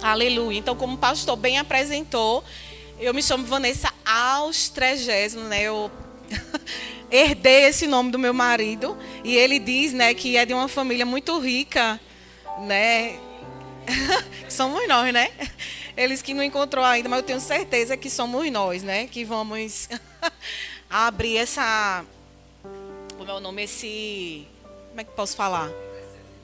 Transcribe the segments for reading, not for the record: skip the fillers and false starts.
Aleluia. Então, como o pastor bem apresentou, eu me chamo Vanessa Austrégésimo, né? Eu herdei esse nome do meu marido e ele diz, né, que é de uma família muito rica, né? Somos nós, né? Eles que não encontrou ainda, mas eu tenho certeza que somos nós, né? Que vamos abrir essa, como é o nome, esse, como é que posso falar?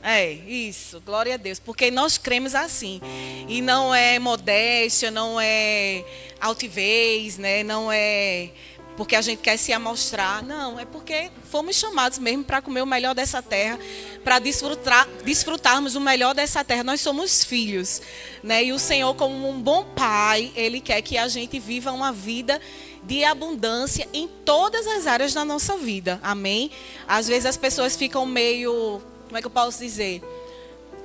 É, isso, glória a Deus, porque nós cremos assim, e não é modéstia, não é altivez, né? Não é porque a gente quer se amostrar, não, é porque fomos chamados mesmo para comer o melhor dessa terra, para desfrutarmos o melhor dessa terra. Nós somos filhos, né? E o Senhor, como um bom pai, Ele quer que a gente viva uma vida de abundância em todas as áreas da nossa vida, amém? Às vezes as pessoas ficam meio, como é que eu posso dizer?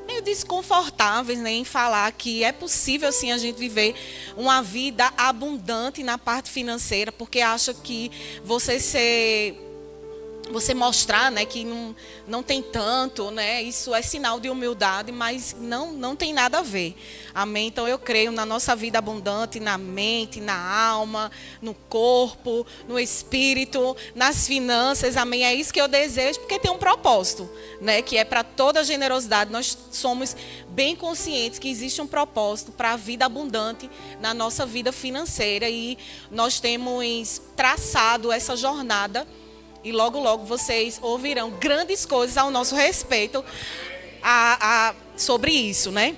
Meio desconfortáveis, né, em falar que é possível sim a gente viver uma vida abundante na parte financeira, porque acha que você mostrar, né, que não tem tanto, né, isso é sinal de humildade, mas não tem nada a ver. Amém? Então eu creio na nossa vida abundante, na mente, na alma, no corpo, no espírito, nas finanças. Amém? É isso que eu desejo, porque tem um propósito, né, que é para toda a generosidade. Nós somos bem conscientes que existe um propósito para a vida abundante na nossa vida financeira e nós temos traçado essa jornada. E logo, logo vocês ouvirão grandes coisas ao nosso respeito sobre isso, né?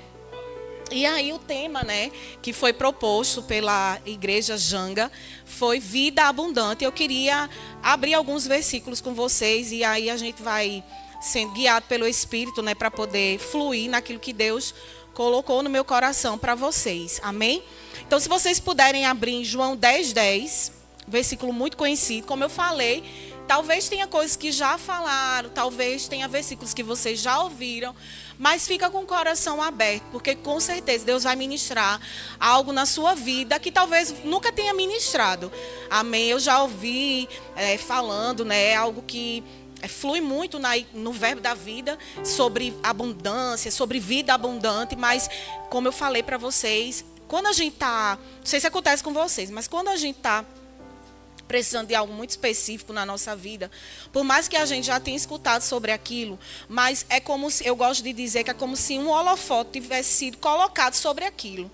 E aí o tema, né, que foi proposto pela Igreja Janga foi vida abundante. Eu queria abrir alguns versículos com vocês e aí a gente vai sendo guiado pelo Espírito, né, para poder fluir naquilo que Deus colocou no meu coração para vocês. Amém? Então, se vocês puderem abrir em João 10:10, versículo muito conhecido, como eu falei. Talvez tenha coisas que já falaram, talvez tenha versículos que vocês já ouviram, mas fica com o coração aberto, porque com certeza Deus vai ministrar algo na sua vida que talvez nunca tenha ministrado. Amém? Eu já ouvi falando, né, algo que flui muito no verbo da vida, sobre abundância, sobre vida abundante, mas como eu falei para vocês, quando a gente está, não sei se acontece com vocês, mas quando a gente está precisando de algo muito específico na nossa vida, por mais que a gente já tenha escutado sobre aquilo, mas é como se, eu gosto de dizer que é como se um holofote tivesse sido colocado sobre aquilo,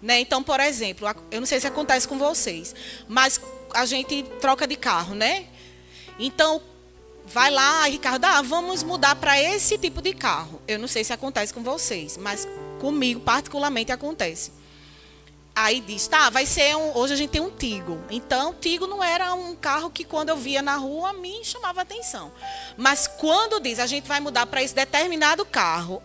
né? Então, por exemplo, eu não sei se acontece com vocês, mas a gente troca de carro, né? Então, vai lá, Ricardo, vamos mudar para esse tipo de carro. Eu não sei se acontece com vocês, mas comigo particularmente acontece. Aí diz, vai ser hoje a gente tem um Tigo. Então, Tigo não era um carro que quando eu via na rua me chamava atenção. Mas quando diz, a gente vai mudar para esse determinado carro,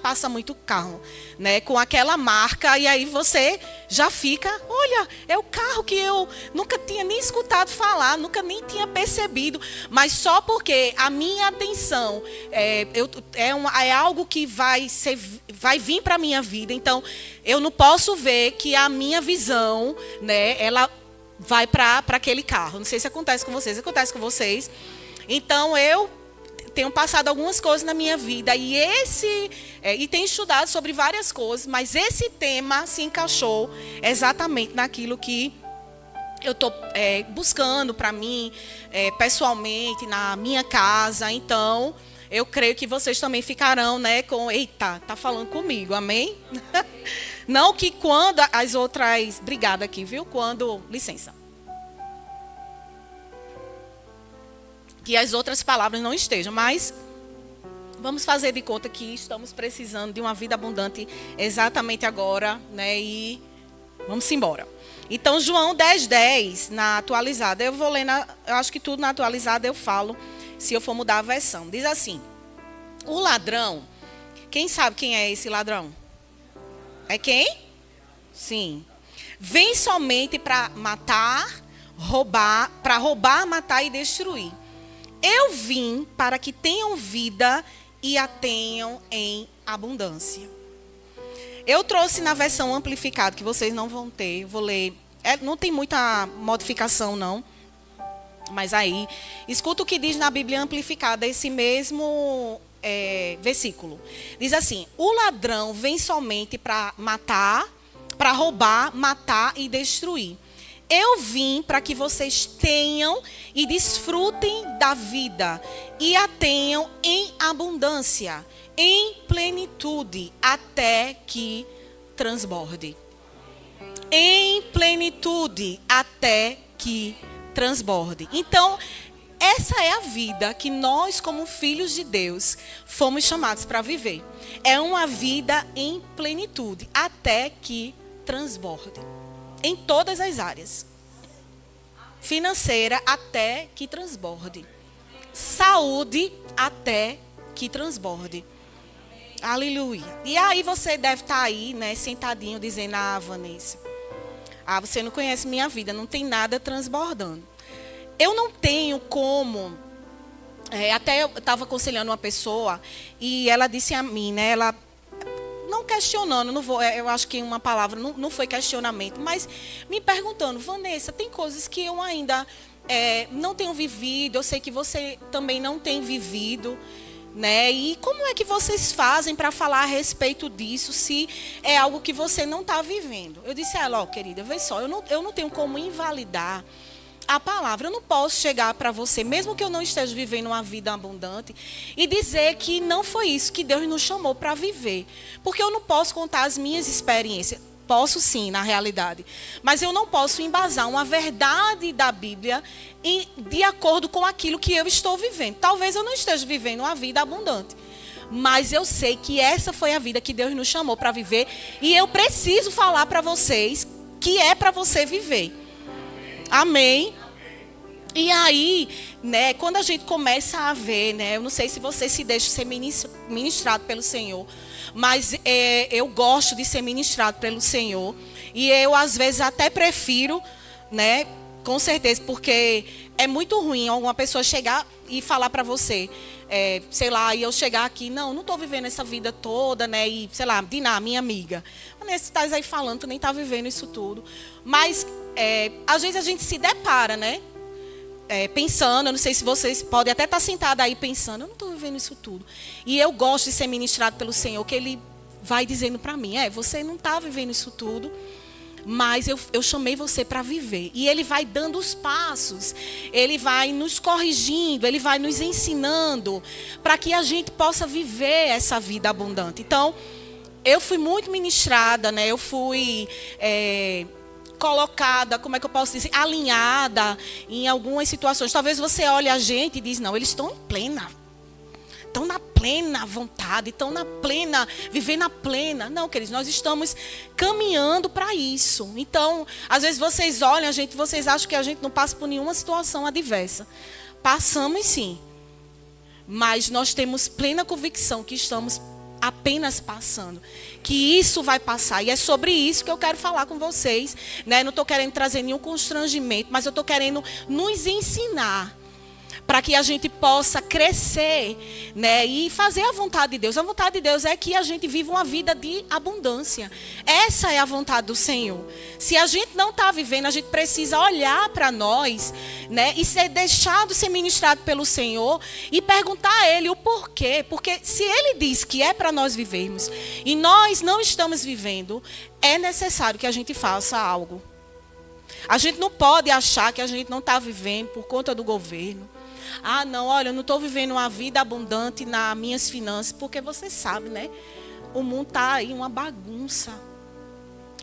passa muito carro, né, com aquela marca, e aí você já fica, olha, é o carro que eu nunca tinha nem escutado falar, nunca nem tinha percebido, mas só porque a minha atenção é algo que vai vir para a minha vida, então eu não posso ver que a minha visão, né, ela vai para aquele carro. Não sei se acontece com vocês, então eu tenho passado algumas coisas na minha vida e tenho estudado sobre várias coisas, mas esse tema se encaixou exatamente naquilo que eu estou buscando para mim, pessoalmente, na minha casa. Então, eu creio que vocês também ficarão, né, eita, tá falando comigo, amém? Não que quando as outras, obrigada aqui, viu? Licença. Que as outras palavras não estejam, mas vamos fazer de conta que estamos precisando de uma vida abundante exatamente agora, né? E vamos embora. Então, João 10:10, na atualizada, eu vou ler, eu acho que tudo na atualizada eu falo, se eu for mudar a versão. Diz assim, o ladrão, quem sabe quem é esse ladrão? É quem? Sim. Vem somente para matar, roubar, matar e destruir. Eu vim para que tenham vida e a tenham em abundância. Eu trouxe na versão amplificada, que vocês não vão ter. Eu vou ler. Não tem muita modificação, não. Mas aí, escuta o que diz na Bíblia amplificada, esse mesmo versículo. Diz assim: o ladrão vem somente para matar, para roubar, matar e destruir. Eu vim para que vocês tenham e desfrutem da vida e a tenham em abundância, em plenitude, até que transborde. Em plenitude, até que transborde. Então, essa é a vida que nós, como filhos de Deus, fomos chamados para viver. É uma vida em plenitude, até que transborde. Em todas as áreas. Financeira, até que transborde. Saúde, até que transborde. Aleluia. E aí você deve estar aí, né, sentadinho, dizendo: ah, Vanessa, você não conhece minha vida, não tem nada transbordando. Eu não tenho como... até eu estava aconselhando uma pessoa e ela disse a mim, né, ela... não questionando, não vou, eu acho que uma palavra não foi questionamento, mas me perguntando: Vanessa, tem coisas que eu ainda não tenho vivido, eu sei que você também não tem vivido, né? E como é que vocês fazem para falar a respeito disso, se é algo que você não está vivendo? Eu disse a ela: ó, querida, vê só, eu não tenho como invalidar a palavra. Eu não posso chegar para você, mesmo que eu não esteja vivendo uma vida abundante, e dizer que não foi isso que Deus nos chamou para viver. Porque eu não posso contar as minhas experiências. Posso sim, na realidade. Mas eu não posso embasar uma verdade da Bíblia de acordo com aquilo que eu estou vivendo. Talvez eu não esteja vivendo uma vida abundante, mas eu sei que essa foi a vida que Deus nos chamou para viver. E eu preciso falar para vocês que é para você viver. Amém? E aí, né, quando a gente começa a ver, né, eu não sei se você se deixa ser ministrado pelo Senhor, mas eu gosto de ser ministrado pelo Senhor. E eu, às vezes, até prefiro, né, com certeza, porque é muito ruim alguma pessoa chegar e falar para você, sei lá, e eu chegar aqui: não estou vivendo essa vida toda, né, e, sei lá, Diná, minha amiga, você está aí falando, tu nem está vivendo isso tudo. Mas, às vezes a gente se depara, né, pensando, eu não sei se vocês podem até estar sentados aí pensando: eu não estou vivendo isso tudo. E eu gosto de ser ministrado pelo Senhor, que Ele vai dizendo para mim: você não está vivendo isso tudo, mas eu chamei você para viver. E Ele vai dando os passos, Ele vai nos corrigindo, Ele vai nos ensinando, para que a gente possa viver essa vida abundante. Então, eu fui muito ministrada, né? Eu fui... colocada, como é que eu posso dizer, alinhada em algumas situações. Talvez você olhe a gente e diz: não, eles estão estão na plena vontade, estão na plena, vivendo na plena. Não, queridos, nós estamos caminhando para isso. Então, às vezes vocês olham a gente, vocês acham que a gente não passa por nenhuma situação adversa. Passamos sim, mas nós temos plena convicção que estamos apenas passando, que isso vai passar. E é sobre isso que eu quero falar com vocês, né? Não estou querendo trazer nenhum constrangimento, mas eu estou querendo nos ensinar para que a gente possa crescer, né, e fazer a vontade de Deus. A vontade de Deus é que a gente viva uma vida de abundância. Essa é a vontade do Senhor. Se a gente não está vivendo, a gente precisa olhar para nós, né, e ser deixado ser ministrado pelo Senhor e perguntar a Ele o porquê. Porque se Ele diz que é para nós vivermos e nós não estamos vivendo, é necessário que a gente faça algo. A gente não pode achar que a gente não está vivendo por conta do governo. Ah, não, olha, eu não estou vivendo uma vida abundante nas minhas finanças, porque você sabe, né? O mundo está aí uma bagunça.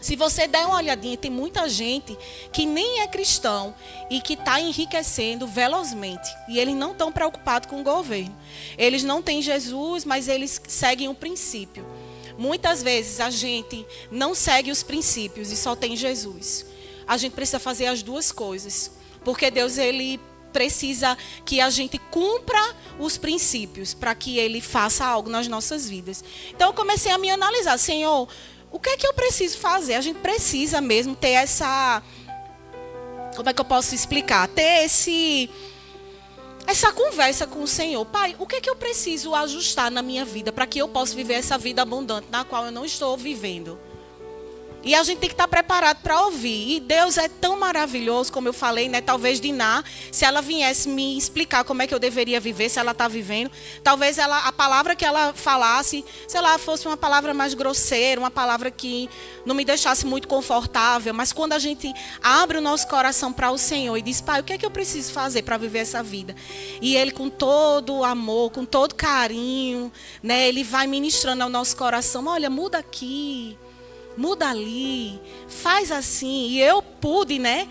Se você der uma olhadinha, tem muita gente que nem é cristão e que está enriquecendo velozmente. E eles não estão preocupados com o governo. Eles não têm Jesus, mas eles seguem o princípio. Muitas vezes a gente não segue os princípios e só tem Jesus. A gente precisa fazer as duas coisas. Porque Deus, Ele precisa que a gente cumpra os princípios para que Ele faça algo nas nossas vidas. Então eu comecei a me analisar: Senhor, o que é que eu preciso fazer? A gente precisa mesmo ter essa... Como é que eu posso explicar? Ter essa conversa com o Senhor. Pai, o que é que eu preciso ajustar na minha vida para que eu possa viver essa vida abundante na qual eu não estou vivendo? E a gente tem que estar preparado para ouvir. E Deus é tão maravilhoso, como eu falei, né? Talvez Diná, se ela viesse me explicar como é que eu deveria viver, se ela está vivendo, talvez a palavra que ela falasse, sei lá, fosse uma palavra mais grosseira, uma palavra que não me deixasse muito confortável. Mas quando a gente abre o nosso coração para o Senhor e diz, Pai, o que é que eu preciso fazer para viver essa vida? E Ele, com todo amor, com todo carinho, né? Ele vai ministrando ao nosso coração, olha, muda aqui. Muda ali, faz assim. E eu pude, né,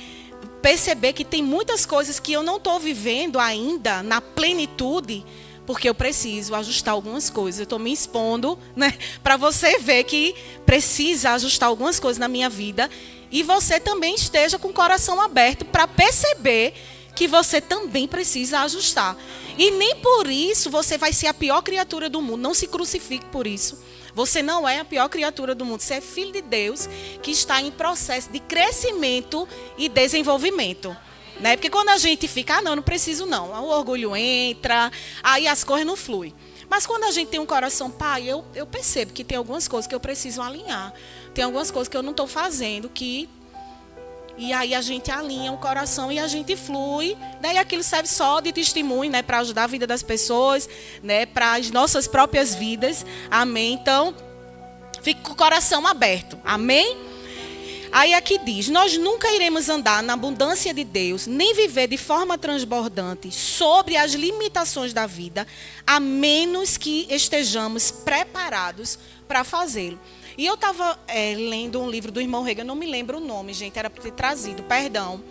perceber que tem muitas coisas que eu não estou vivendo ainda na plenitude, porque eu preciso ajustar algumas coisas. Eu estou me expondo, né, para você ver que precisa ajustar algumas coisas na minha vida. E você também esteja com o coração aberto para perceber que você também precisa ajustar. E nem por isso você vai ser a pior criatura do mundo. Não se crucifique por isso. Você não é a pior criatura do mundo. Você é filho de Deus que está em processo de crescimento e desenvolvimento. Né? Porque quando a gente fica, não preciso não. O orgulho entra, aí as coisas não fluem. Mas quando a gente tem um coração, Pai, eu percebo que tem algumas coisas que eu preciso alinhar. Tem algumas coisas que eu não estou fazendo, E aí a gente alinha o coração e a gente flui, né? E aquilo serve só de testemunho, né? Para ajudar a vida das pessoas, né? Para as nossas próprias vidas. Amém? Então, fique com o coração aberto. Amém? Aí aqui diz, nós nunca iremos andar na abundância de Deus, nem viver de forma transbordante sobre as limitações da vida, a menos que estejamos preparados para fazê-lo. E eu estava lendo um livro do irmão Reagan, não me lembro o nome, gente, era para ter trazido, perdão.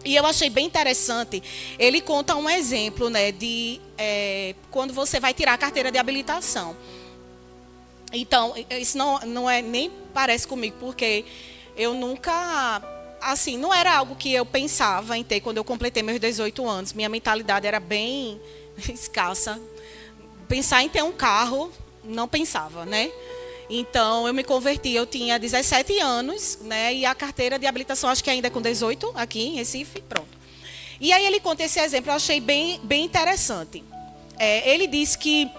E eu achei bem interessante. Ele conta um exemplo, né, de quando você vai tirar a carteira de habilitação. Então, isso não é, nem parece comigo, porque eu nunca, assim, não era algo que eu pensava em ter quando eu completei meus 18 anos. Minha mentalidade era bem escassa. Pensar em ter um carro, não pensava, né? Então, eu me converti, eu tinha 17 anos, né? E a carteira de habilitação, acho que ainda é com 18, aqui em Recife, pronto. E aí ele conta esse exemplo, eu achei bem interessante. Ele diz que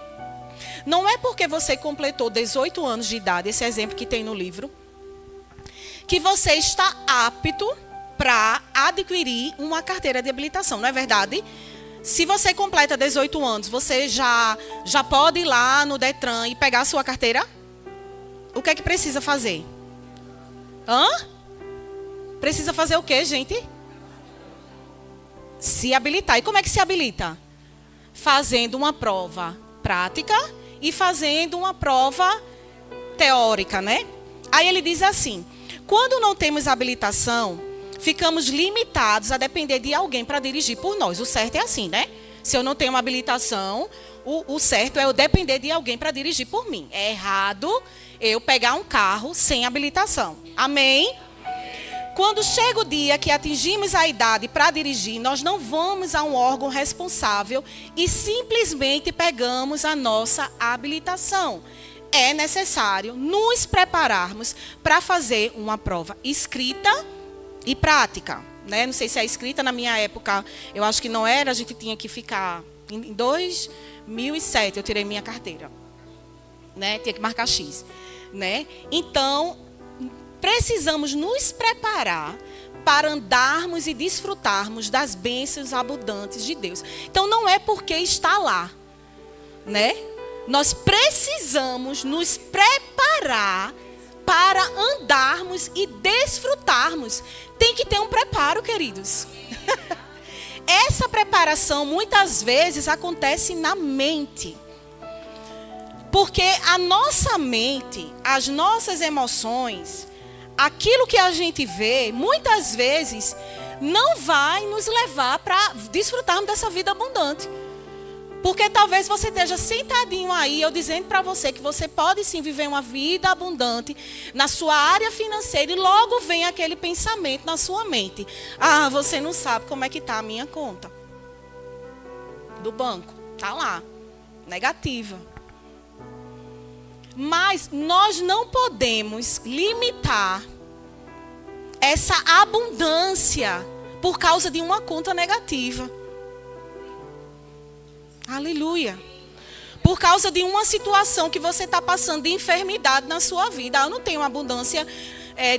não é porque você completou 18 anos de idade, esse exemplo que tem no livro, que você está apto para adquirir uma carteira de habilitação, não é verdade? Se você completa 18 anos, você já pode ir lá no Detran e pegar a sua carteira? O que é que precisa fazer? Precisa fazer o quê, gente? Se habilitar. E como é que se habilita? Fazendo uma prova prática e fazendo uma prova teórica, né? Aí ele diz assim, quando não temos habilitação, ficamos limitados a depender de alguém para dirigir por nós. O certo é assim, né? Se eu não tenho uma habilitação, o certo é eu depender de alguém para dirigir por mim. É errado eu pegar um carro sem habilitação. Amém? Quando chega o dia que atingimos a idade para dirigir, nós não vamos a um órgão responsável e simplesmente pegamos a nossa habilitação. É necessário nos prepararmos para fazer uma prova escrita e prática. Né? Não sei se é escrita, na minha época, eu acho que não era, a gente tinha que ficar... Em 2007 eu tirei minha carteira. Né? Tinha que marcar X. Né? Então, precisamos nos preparar para andarmos e desfrutarmos das bênçãos abundantes de Deus. Então, não é porque está lá, né? Nós precisamos nos preparar para andarmos e desfrutarmos. Tem que ter um preparo, queridos. Essa preparação, muitas vezes, acontece na mente. Porque a nossa mente, as nossas emoções, aquilo que a gente vê, muitas vezes, não vai nos levar para desfrutarmos dessa vida abundante. Porque talvez você esteja sentadinho aí, eu dizendo para você que você pode sim viver uma vida abundante na sua área financeira e logo vem aquele pensamento na sua mente. Ah, você não sabe como é que está a minha conta do banco. Está lá, negativa. Mas nós não podemos limitar essa abundância por causa de uma conta negativa. Aleluia. por causa de uma situação que você está passando de enfermidade na sua vida. Eu não tenho abundância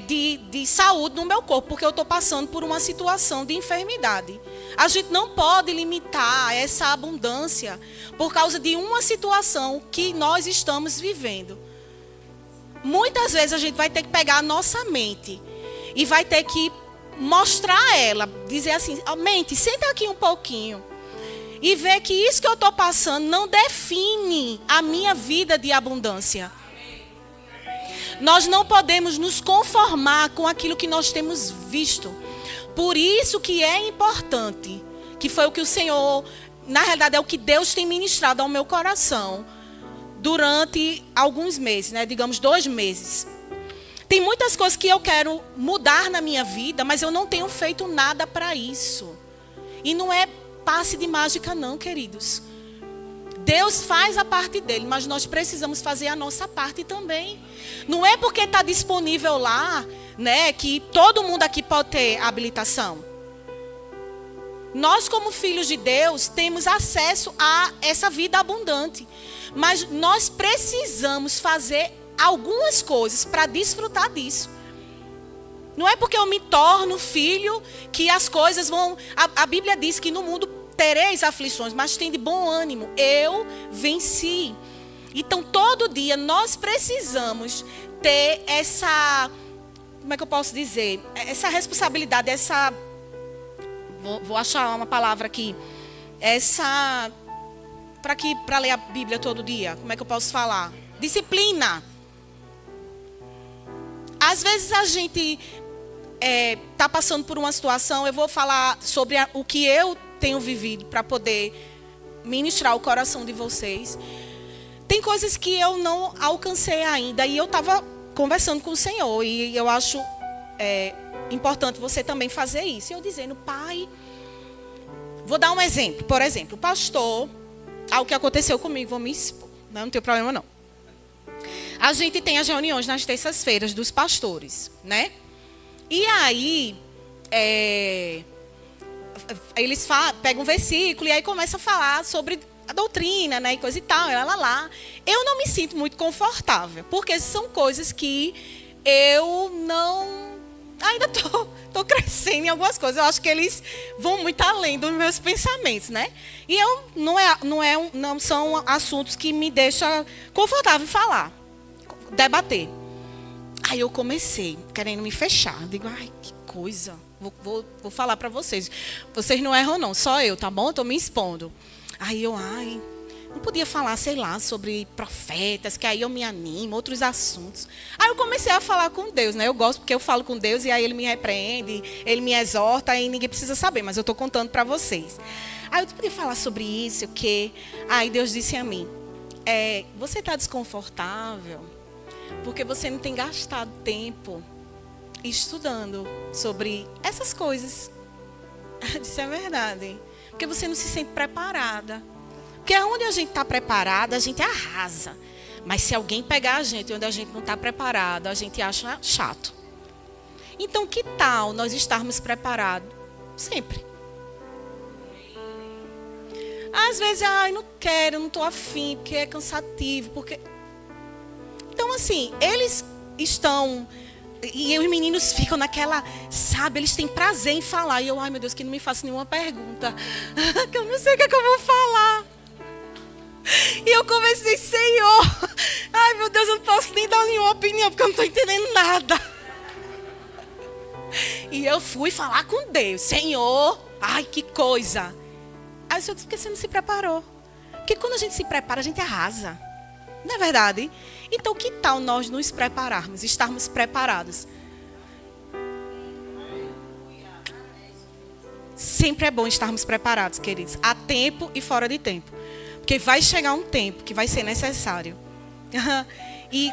de saúde no meu corpo, porque eu estou passando por uma situação de enfermidade. A gente não pode limitar essa abundância por causa de uma situação que nós estamos vivendo. Muitas vezes a gente vai ter que pegar a nossa mente e vai ter que mostrar a ela, dizer assim, mente, senta aqui um pouquinho e ver que isso que eu estou passando não define a minha vida de abundância. Nós não podemos nos conformar com aquilo que nós temos visto. Por isso que é importante, que foi o que o Senhor, na realidade é o que Deus tem ministrado ao meu coração durante alguns meses, né? Digamos 2 meses. Tem muitas coisas que eu quero mudar na minha vida, mas eu não tenho feito nada para isso. E não é passe de mágica não, queridos. Deus faz a parte dele, mas nós precisamos fazer a nossa parte também. Não é porque está disponível lá, né, que todo mundo aqui pode ter habilitação. Nós, como filhos de Deus, temos acesso a essa vida abundante. Mas nós precisamos fazer algumas coisas para desfrutar disso. Não é porque eu me torno filho que as coisas vão... A Bíblia diz que no mundo tereis aflições, mas tem de bom ânimo. Eu venci. Então, todo dia nós precisamos ter essa... Como é que eu posso dizer? Essa responsabilidade, essa... Vou achar uma palavra aqui. Essa... Para ler a Bíblia todo dia. Como é que eu posso falar? Disciplina. Às vezes a gente está passando por uma situação. Eu vou falar sobre o que eu tenho vivido para poder ministrar o coração de vocês. Tem coisas que eu não alcancei ainda. E eu estava conversando com o Senhor. E eu acho importante você também fazer isso. E eu dizendo, Pai... Vou dar um exemplo. Por exemplo, o pastor... Algo que aconteceu comigo, vou me expor. Não tem problema não. A gente tem as reuniões nas terças-feiras dos pastores, né? E aí, eles pegam um versículo e aí começam a falar sobre a doutrina, né? E coisa e tal, lá. Eu não me sinto muito confortável, porque são coisas que eu não... Ainda tô crescendo em algumas coisas. Eu acho que eles vão muito além dos meus pensamentos, né? E eu não são assuntos que me deixam confortável em falar, debater. Aí eu comecei querendo me fechar. Digo, ai, que coisa. Vou falar para vocês. Vocês não erram não, só eu, tá bom? Estou me expondo. Aí eu, não podia falar, sei lá, sobre profetas, que aí eu me animo, outros assuntos. Aí eu comecei a falar com Deus, né? Eu gosto porque eu falo com Deus e aí Ele me repreende, Ele me exorta e ninguém precisa saber, mas eu estou contando para vocês. Aí eu podia falar sobre isso, o quê? Aí Deus disse a mim, você está desconfortável porque você não tem gastado tempo estudando sobre essas coisas. Isso é verdade. Porque você não se sente preparada. Porque onde a gente está preparada, a gente arrasa. Mas se alguém pegar a gente onde a gente não está preparado, a gente acha chato. Então, que tal nós estarmos preparados? Sempre. Às vezes, não quero, não estou afim, porque é cansativo. Então, assim, eles estão... E os meninos ficam naquela, sabe, eles têm prazer em falar. E eu, ai meu Deus, que não me faça nenhuma pergunta. Que eu não sei o que é que eu vou falar. E eu comecei, Senhor, ai meu Deus, eu não posso nem dar nenhuma opinião, porque eu não estou entendendo nada. E eu fui falar com Deus, Senhor, ai que coisa. Aí o Senhor disse, porque você não se preparou. Porque quando a gente se prepara, a gente arrasa. Não é verdade? Então, que tal nós nos prepararmos, estarmos preparados? Sempre é bom estarmos preparados, queridos, a tempo e fora de tempo. Porque vai chegar um tempo que vai ser necessário. E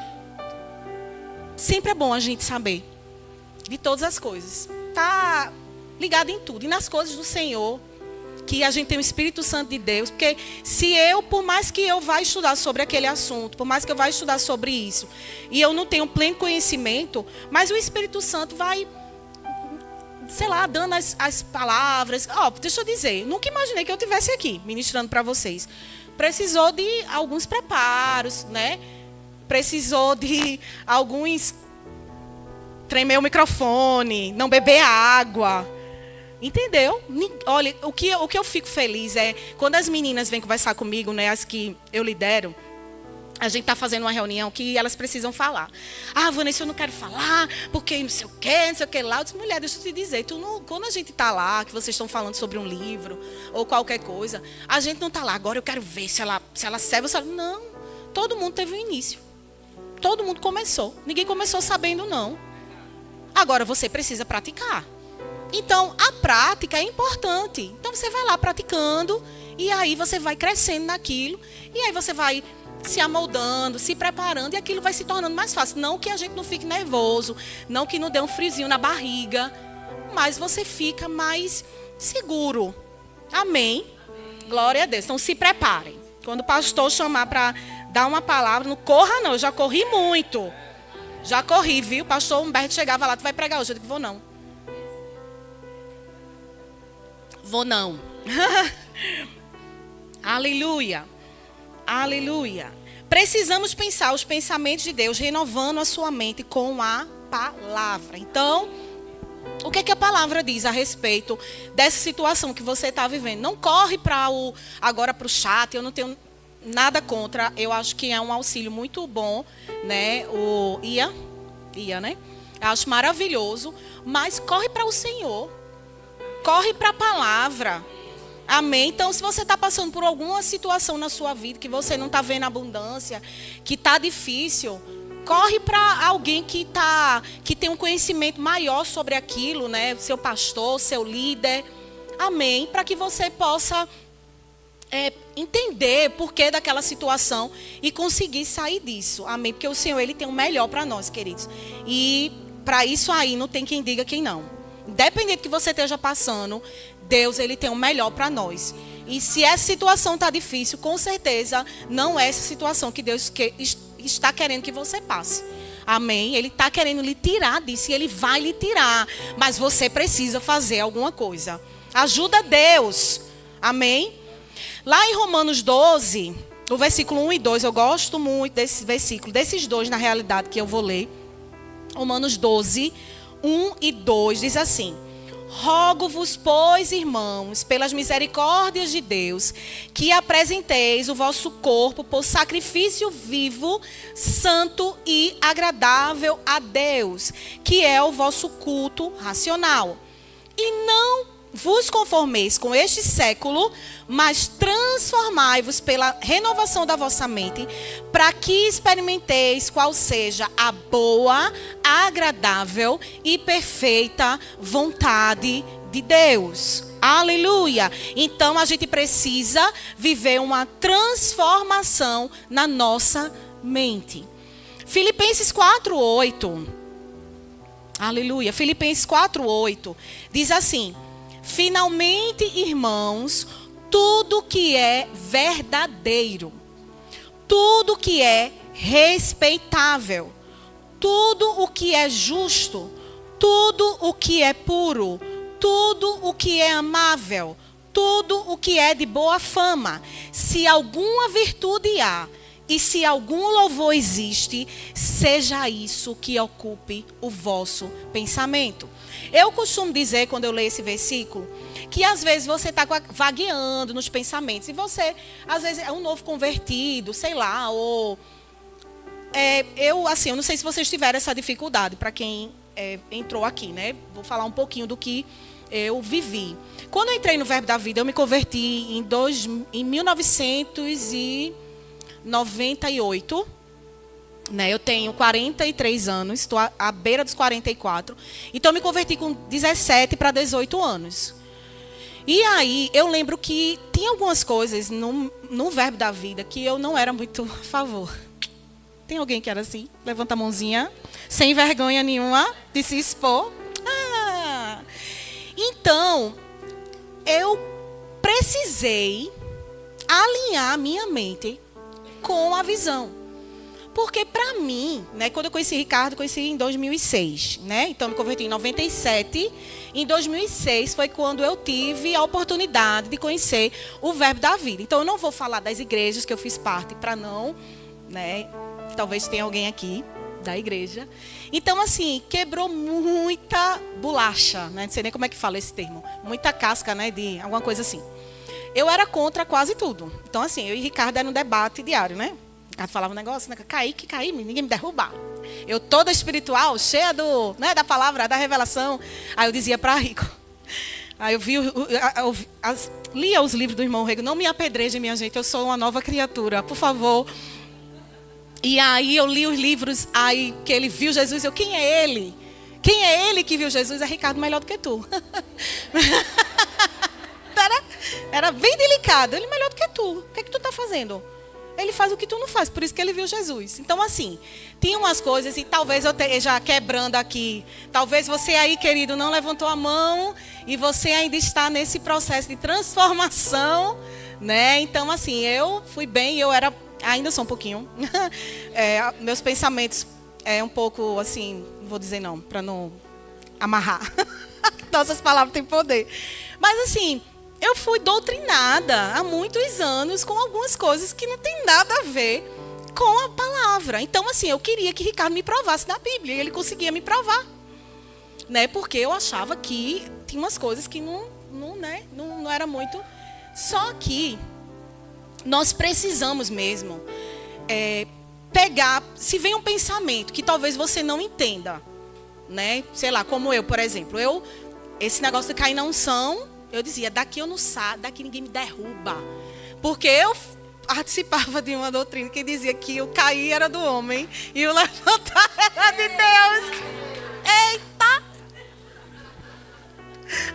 sempre é bom a gente saber de todas as coisas. Tá ligado em tudo. E nas coisas do Senhor, que a gente tem o Espírito Santo de Deus. Porque se eu, por mais que eu vá estudar sobre aquele assunto, por mais que eu vá estudar sobre isso, e eu não tenho pleno conhecimento, mas o Espírito Santo vai, sei lá, dando as palavras. Deixa eu dizer, nunca imaginei que eu estivesse aqui, ministrando para vocês. precisou de alguns preparos, né? Precisou de alguns tremer o microfone, não beber água. Entendeu? Olha, o que eu fico feliz é quando as meninas vêm conversar comigo, né, as que eu lidero, a gente está fazendo uma reunião que elas precisam falar. Ah, Vanessa, eu não quero falar, porque não sei o que lá. Eu disse, mulher, deixa eu te dizer, quando a gente está lá, que vocês estão falando sobre um livro ou qualquer coisa, a gente não está lá, agora eu quero ver se ela serve ou se ela... Não, todo mundo teve um início. Todo mundo começou. Ninguém começou sabendo, não. Agora, você precisa praticar. Então, a prática é importante. Então, você vai lá praticando e aí você vai crescendo naquilo e aí você vai se amoldando, se preparando e aquilo vai se tornando mais fácil. Não que a gente não fique nervoso, não que não dê um friozinho na barriga, mas você fica mais seguro. Amém? Glória a Deus. Então, se preparem. Quando o pastor chamar para dar uma palavra, não corra não, eu já corri muito. Já corri, viu? O pastor Humberto chegava lá, tu vai pregar hoje? Eu digo, vou não. Vou não. Aleluia. Aleluia. Precisamos pensar os pensamentos de Deus, renovando a sua mente com a palavra. Então, o que é que a palavra diz a respeito dessa situação que você está vivendo? Não corre agora para o chat, eu não tenho nada contra. Eu acho que é um auxílio muito bom, né? O Ia, né? Eu acho maravilhoso, mas corre para o Senhor. Corre para a palavra. Amém? Então, se você está passando por alguma situação na sua vida, que você não está vendo abundância, que está difícil, corre para alguém que tem um conhecimento maior sobre aquilo, né? Seu pastor, seu líder. Amém? Para que você possa entender por que daquela situação e conseguir sair disso. Amém? Porque o Senhor, Ele tem o melhor para nós, queridos. E para isso aí, não tem quem diga quem não. Independente do que você esteja passando, Deus, Ele tem o melhor para nós. E se essa situação está difícil, com certeza não é essa situação que Deus está querendo que você passe. Amém? Ele está querendo lhe tirar disso e Ele vai lhe tirar. Mas você precisa fazer alguma coisa. Ajuda Deus. Amém? Lá em Romanos 12, o versículo 1 e 2, eu gosto muito desse versículo, desses dois na realidade que eu vou ler. Romanos 12, 1 e 2 diz assim: rogo-vos, pois, irmãos, pelas misericórdias de Deus, que apresenteis o vosso corpo por sacrifício vivo, santo e agradável a Deus, que é o vosso culto racional. E não vos conformeis com este século, mas transformai-vos pela renovação da vossa mente, para que experimenteis qual seja a boa, agradável e perfeita vontade de Deus. Aleluia! Então a gente precisa viver uma transformação na nossa mente. Filipenses 4:8. Aleluia! Filipenses 4:8 diz assim: finalmente, irmãos, tudo que é verdadeiro, tudo que é respeitável, tudo o que é justo, tudo o que é puro, tudo o que é amável, tudo o que é de boa fama, se alguma virtude há e se algum louvor existe, seja isso que ocupe o vosso pensamento. Eu costumo dizer, quando eu leio esse versículo, que às vezes você está vagueando nos pensamentos. E você, às vezes, é um novo convertido, sei lá, ou... eu não sei se vocês tiveram essa dificuldade, para quem entrou aqui, né? Vou falar um pouquinho do que eu vivi. Quando eu entrei no Verbo da Vida, eu me converti em 1998. Né, eu tenho 43 anos, estou à beira dos 44. Então, eu me converti com 17 para 18 anos. E aí, eu lembro que tinha algumas coisas no Verbo da Vida que eu não era muito a favor. Tem alguém que era assim? Levanta a mãozinha. Sem vergonha nenhuma de se expor. Então, eu precisei alinhar a minha mente com a visão. Porque para mim, né, quando eu conheci Ricardo, eu conheci em 2006, né? Então eu me converti em 97. Em 2006 foi quando eu tive a oportunidade de conhecer o Verbo da Vida. Então eu não vou falar das igrejas que eu fiz parte para não, né? Talvez tenha alguém aqui da igreja. Então assim, quebrou muita bolacha, né? Não sei nem como é que fala esse termo. Muita casca, né, de alguma coisa assim. Eu era contra quase tudo. Então assim, eu e Ricardo era um debate diário, né? Ela falava um negócio, né? Caí, ninguém me derrubar. Eu toda espiritual, cheia né, da palavra, da revelação. Aí eu dizia para Rico. Aí eu lia os livros do irmão Rego. Não me apedrejem, minha gente, eu sou uma nova criatura, por favor. E aí eu li os livros, aí que ele viu Jesus, quem é ele? Quem é ele que viu Jesus? É Ricardo melhor do que tu. Era bem delicado. Ele melhor do que tu. O que é que tu está fazendo? Ele faz o que tu não faz, por isso que ele viu Jesus. Então, assim, tinha umas coisas, e talvez eu esteja quebrando aqui. Talvez você aí, querido, não levantou a mão e você ainda está nesse processo de transformação, né? Então, assim, eu fui bem, ainda sou um pouquinho. Meus pensamentos um pouco, assim, não vou dizer não, para não amarrar. Nossas palavras têm poder. Mas, assim, eu fui doutrinada há muitos anos com algumas coisas que não tem nada a ver com a palavra. Então, assim, eu queria que Ricardo me provasse na Bíblia. E ele conseguia me provar. Né? Porque eu achava que tinha umas coisas que não era muito. Só que nós precisamos mesmo pegar, se vem um pensamento que talvez você não entenda. Né? Sei lá, como eu, por exemplo. Esse negócio de cair na unção... Eu dizia, daqui eu não saio, daqui ninguém me derruba. Porque eu participava de uma doutrina que dizia que o cair era do homem e o levantar era de Deus. Eita!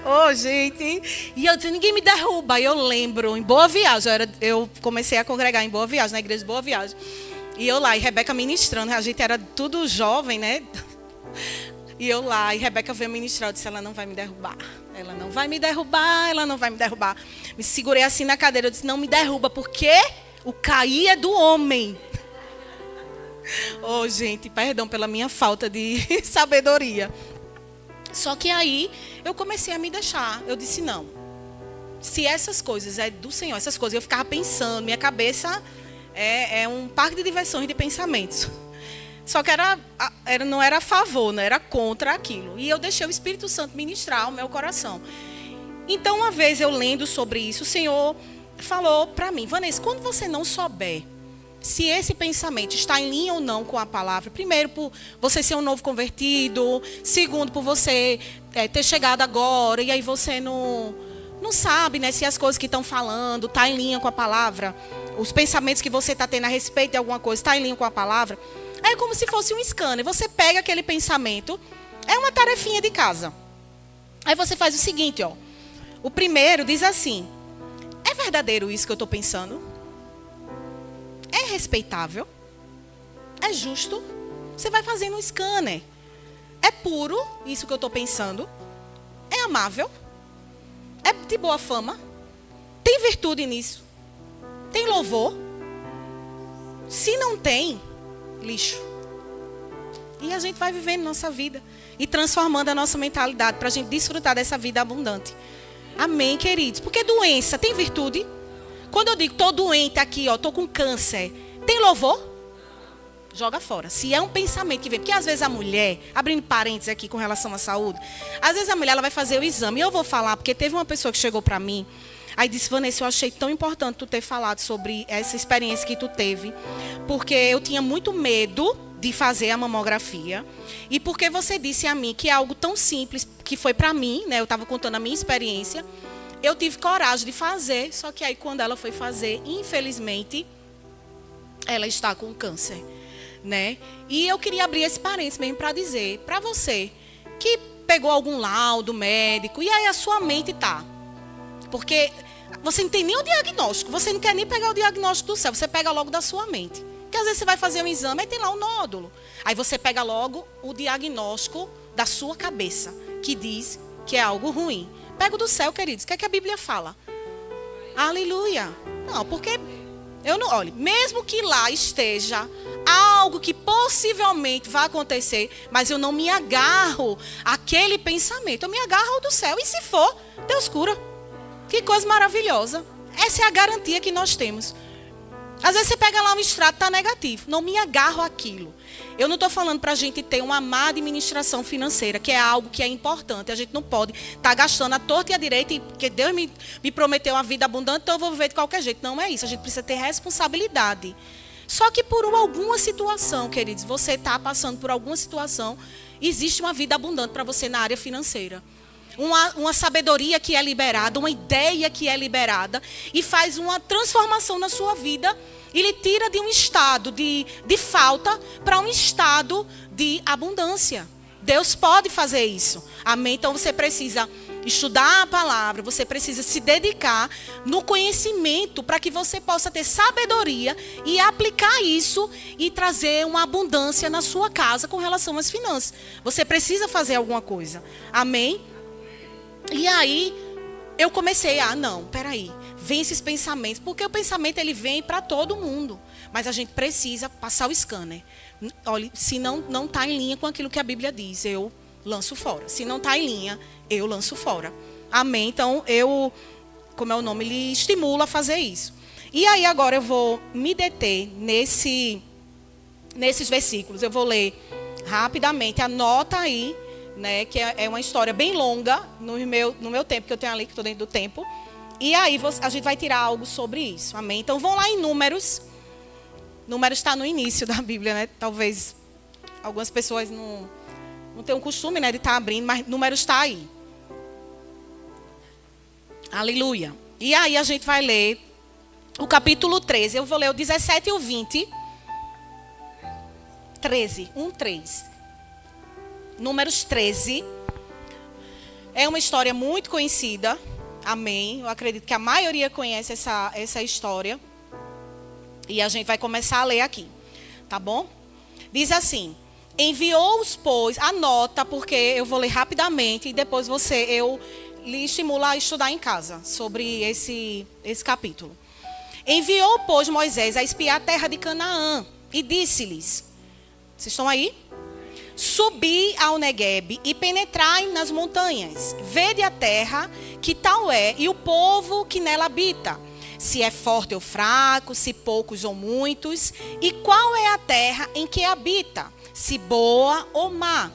Oh, gente. E eu dizia, ninguém me derruba. E eu lembro, em Boa Viagem, eu comecei a congregar em Boa Viagem, na igreja de Boa Viagem. E eu lá, e Rebeca ministrando, a gente era tudo jovem, né? E eu lá, e Rebeca veio ministrar, eu disse, ela não vai me derrubar. Ela não vai me derrubar, ela não vai me derrubar. Me segurei assim na cadeira, eu disse, não me derruba, porque o cair é do homem. Oh, gente, perdão pela minha falta de sabedoria. Só que aí, eu comecei a me deixar. Eu disse, não. Se essas coisas é do Senhor, essas coisas, eu ficava pensando, minha cabeça é um parque de diversões de pensamentos. Só que não era a favor, não era contra aquilo. E eu deixei o Espírito Santo ministrar o meu coração. Então, uma vez eu lendo sobre isso, o Senhor falou para mim, Vanessa, quando você não souber se esse pensamento está em linha ou não com a palavra, primeiro, por você ser um novo convertido, segundo, por você ter chegado agora, e aí você não sabe, né, se as coisas que estão falando estão em linha com a palavra, os pensamentos que você está tendo a respeito de alguma coisa estão em linha com a palavra. É como se fosse um scanner. Você pega aquele pensamento, é uma tarefinha de casa. Aí você faz o seguinte, ó. O primeiro diz assim, é verdadeiro isso que eu estou pensando? É respeitável? É justo? Você vai fazendo um scanner. É puro isso que eu estou pensando? É amável? É de boa fama? Tem virtude nisso? Tem louvor? Se não tem, lixo. E a gente vai vivendo nossa vida e transformando a nossa mentalidade para a gente desfrutar dessa vida abundante. Amém, queridos? Porque doença tem virtude? Quando eu digo, estou doente aqui, estou com câncer, tem louvor? Joga fora. Se é um pensamento que vem, porque às vezes a mulher, abrindo parênteses aqui com relação à saúde, às vezes a mulher ela vai fazer o exame, e eu vou falar, porque teve uma pessoa que chegou para mim, aí disse, Vanessa, eu achei tão importante tu ter falado sobre essa experiência que tu teve, porque eu tinha muito medo de fazer a mamografia, e porque você disse a mim que é algo tão simples, que foi para mim, né, eu estava contando a minha experiência, eu tive coragem de fazer, só que aí quando ela foi fazer, infelizmente, ela está com câncer, né? E eu queria abrir esse parênteses mesmo para dizer, para você, que pegou algum laudo médico, e aí a sua mente tá, porque você não tem nem o diagnóstico, você não quer nem pegar o diagnóstico do céu, você pega logo da sua mente. Porque às vezes você vai fazer um exame e tem lá um nódulo. Aí você pega logo o diagnóstico da sua cabeça, que diz que é algo ruim. Pega o do céu, queridos. O que é que a Bíblia fala? Aleluia. Não, porque olhe, mesmo que lá esteja algo que possivelmente vai acontecer, mas eu não me agarro àquele pensamento. Eu me agarro ao do céu. E se for, Deus cura. Que coisa maravilhosa. Essa é a garantia que nós temos. Às vezes você pega lá um extrato, está negativo. Não me agarro àquilo. Eu não estou falando para a gente ter uma má administração financeira, que é algo que é importante. A gente não pode estar gastando à torta e à direita, porque Deus me prometeu uma vida abundante, então eu vou viver de qualquer jeito. Não é isso. A gente precisa ter responsabilidade. Só que por alguma situação, queridos, você está passando por alguma situação, existe uma vida abundante para você na área financeira. Uma sabedoria que é liberada, uma ideia que é liberada e faz uma transformação na sua vida e lhe tira de um estado de falta para um estado de abundância. Deus pode fazer isso. Amém? Então você precisa estudar a palavra, você precisa se dedicar no conhecimento para que você possa ter sabedoria e aplicar isso e trazer uma abundância na sua casa com relação às finanças. Você precisa fazer alguma coisa. Amém? E aí, eu comecei não, peraí, vem esses pensamentos, porque o pensamento ele vem para todo mundo, mas a gente precisa passar o scanner. Olha, se não está em linha com aquilo que a Bíblia diz, eu lanço fora. Se não está em linha, eu lanço fora. Amém? Então, como é o nome, ele estimula a fazer isso. E aí, agora eu vou me deter nesses versículos, eu vou ler rapidamente, anota aí, né, que é uma história bem longa no meu tempo, que eu tenho ali, que estou dentro do tempo. E aí a gente vai tirar algo sobre isso. Amém? Então vão lá em Números. Números está no início da Bíblia, né? Talvez algumas pessoas não tenham o costume, né, de estar abrindo, mas Números está aí. Aleluia. E aí a gente vai ler o capítulo 13. Eu vou ler o 17 e o 20. 13. 3. Números 13, é uma história muito conhecida, amém? Eu acredito que a maioria conhece essa história. E a gente vai começar a ler aqui, tá bom? Diz assim, enviou-os, pois, anota, porque eu vou ler rapidamente e depois eu lhe estimulo a estudar em casa sobre esse capítulo. Enviou, pois, Moisés a espiar a terra de Canaã e disse-lhes, vocês estão aí? Subi ao Neguebe e penetrai nas montanhas. Vede a terra, que tal é, e o povo que nela habita. Se é forte ou fraco, se poucos ou muitos. E qual é a terra em que habita, se boa ou má.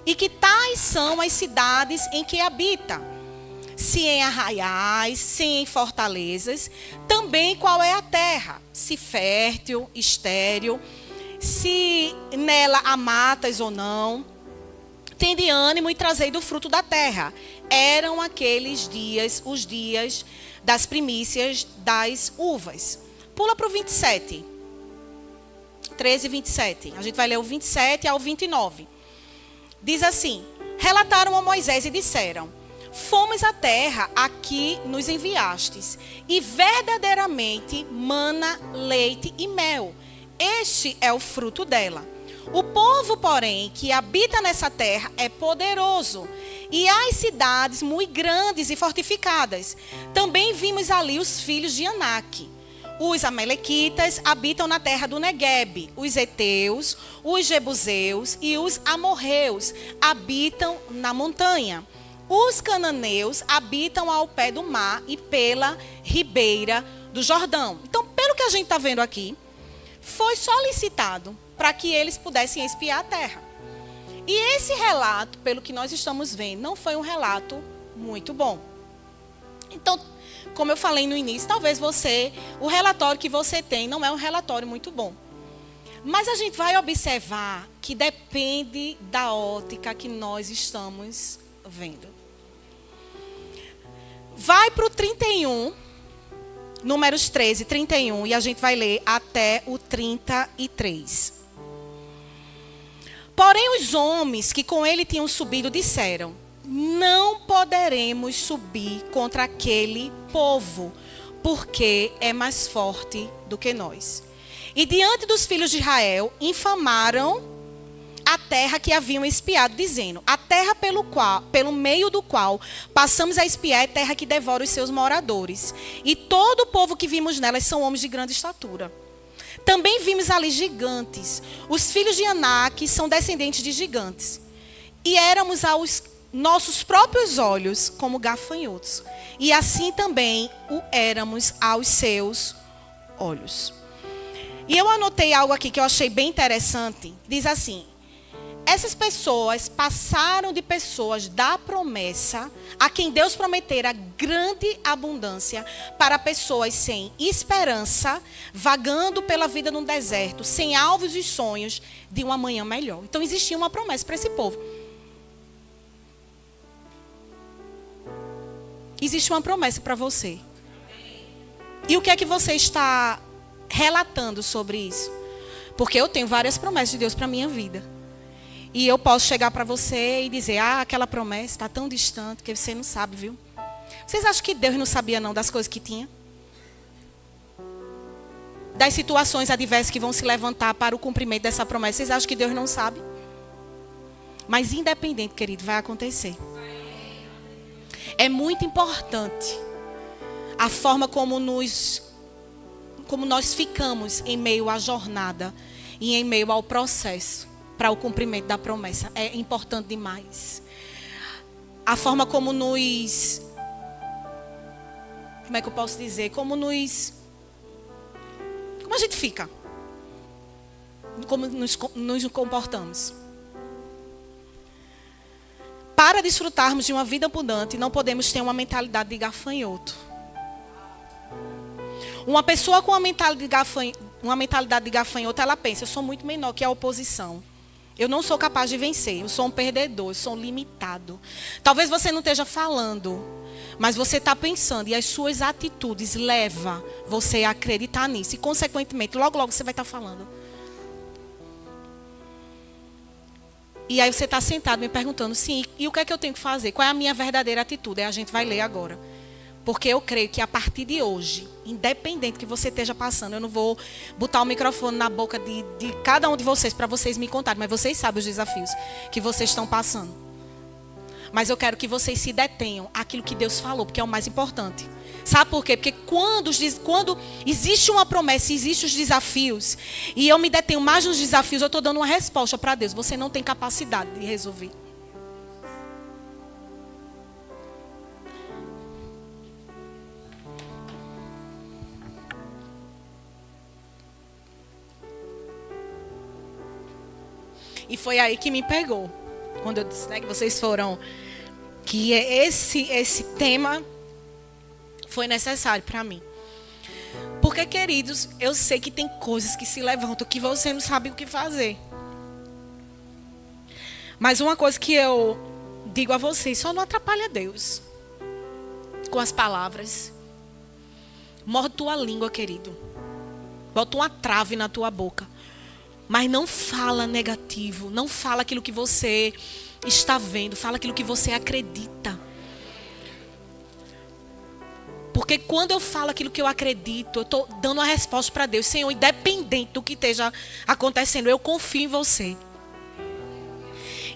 E que tais são as cidades em que habita. Se em arraiais, se em fortalezas. Também qual é a terra, se fértil, estéril, se nela há matas ou não. Tende ânimo e trazei do fruto da terra. Eram aqueles dias, os dias das primícias das uvas. Pula para o 27. 13 e 27. A gente vai ler o 27 ao 29. Diz assim, relataram a Moisés e disseram, fomos à terra a que nos enviastes, e verdadeiramente mana, leite e mel. Este é o fruto dela. O povo, porém, que habita nessa terra é poderoso, e as cidades muito grandes e fortificadas. Também vimos ali os filhos de Anak. Os amalequitas habitam na terra do Neguebe. Os heteus, os jebuseus e os amorreus habitam na montanha. Os cananeus habitam ao pé do mar e pela ribeira do Jordão. Então, pelo que a gente está vendo aqui, foi solicitado para que eles pudessem espiar a terra. E esse relato, pelo que nós estamos vendo, não foi um relato muito bom. Então, como eu falei no início, talvez o relatório que você tem não é um relatório muito bom. Mas a gente vai observar que depende da ótica que nós estamos vendo. Vai para o 31, Números 13, 31, e a gente vai ler até o 33. Porém, os homens que com ele tinham subido disseram, não poderemos subir contra aquele povo, porque é mais forte do que nós. E diante dos filhos de Israel, infamaram a terra que haviam espiado, dizendo, a terra pelo meio do qual passamos a espiar é terra que devora os seus moradores. E todo o povo que vimos nelas são homens de grande estatura. também vimos ali gigantes. Os filhos de Anak são descendentes de gigantes. E éramos aos nossos próprios olhos como gafanhotos. E assim também o éramos aos seus olhos. E eu anotei algo aqui que eu achei bem interessante. Diz assim: essas pessoas passaram de pessoas da promessa, a quem Deus prometera grande abundância, para pessoas sem esperança, vagando pela vida no deserto, sem alvos e sonhos de um amanhã melhor. Então existia uma promessa para esse povo. Existe uma promessa para você. E o que é que você está relatando sobre isso? Porque eu tenho várias promessas de Deus para a minha vida. E eu posso chegar para você e dizer: aquela promessa está tão distante que você não sabe, viu? Vocês acham que Deus não sabia não das coisas que tinha? Das situações adversas que vão se levantar para o cumprimento dessa promessa. Vocês acham que Deus não sabe? Mas independente, querido, vai acontecer. É muito importante a forma como nós ficamos em meio à jornada e em meio ao processo para o cumprimento da promessa. É importante demais. A forma como nos... Como é que eu posso dizer? Como a gente fica. Como nos comportamos. Para desfrutarmos de uma vida abundante, não podemos ter uma mentalidade de gafanhoto. Uma pessoa com uma mentalidade de gafanhoto, ela pensa: eu sou muito menor que a oposição. Eu não sou capaz de vencer. Eu sou um perdedor, eu sou um limitado. Talvez você não esteja falando, mas você está pensando, e as suas atitudes levam você a acreditar nisso. E, consequentemente, logo, logo você vai estar falando. E aí você está sentado me perguntando: sim, e o que é que eu tenho que fazer? Qual é a minha verdadeira atitude? Aí a gente vai ler agora. Porque eu creio que a partir de hoje, independente do que você esteja passando, eu não vou botar o microfone na boca de cada um de vocês para vocês me contarem, mas vocês sabem os desafios que vocês estão passando. Mas eu quero que vocês se detenham àquilo que Deus falou, porque é o mais importante. Sabe por quê? Porque quando existe uma promessa, existem os desafios, e eu me detenho mais nos desafios, eu estou dando uma resposta para Deus. Você não tem capacidade de resolver. E foi aí que me pegou. Quando eu disse, né, que vocês foram... Que esse tema foi necessário para mim. Porque, queridos, eu sei que tem coisas que se levantam que você não sabe o que fazer. Mas uma coisa que eu digo a vocês: só não atrapalha Deus com as palavras. Morde tua língua, querido. Bota uma trave na tua boca. Mas não fala negativo. Não fala aquilo que você está vendo. Fala aquilo que você acredita. Porque quando eu falo aquilo que eu acredito, eu estou dando uma resposta para Deus. Senhor, independente do que esteja acontecendo, eu confio em você.